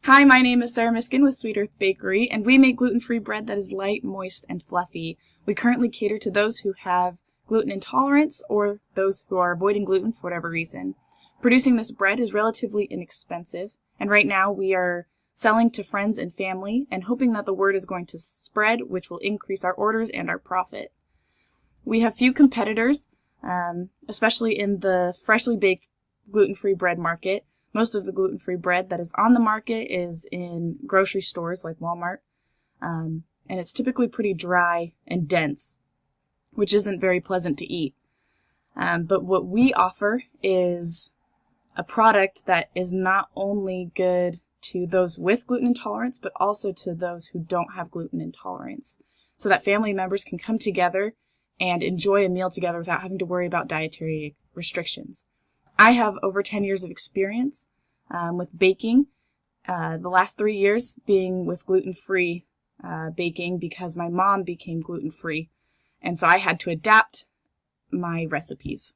Hi, my name is Sarah Miskin with Sweet Earth Bakery, and we make gluten-free bread that is light, moist, and fluffy. We currently cater to those who have gluten intolerance or those who are avoiding gluten for whatever reason. Producing this bread is relatively inexpensive, and right now we are selling to friends and family and hoping that the word is going to spread, which will increase our orders and our profit. We have few competitors, especially in the freshly baked gluten-free bread market. Most of the gluten-free bread that is on the market is in grocery stores like Walmart, and it's typically pretty dry and dense, which isn't very pleasant to eat. But what we offer is a product that is not only good to those with gluten intolerance, but also to those who don't have gluten intolerance, so that family members can come together and enjoy a meal together without having to worry about dietary restrictions. I have over 10 years of experience with baking, the last 3 years being with gluten-free baking because my mom became gluten-free, and so I had to adapt my recipes.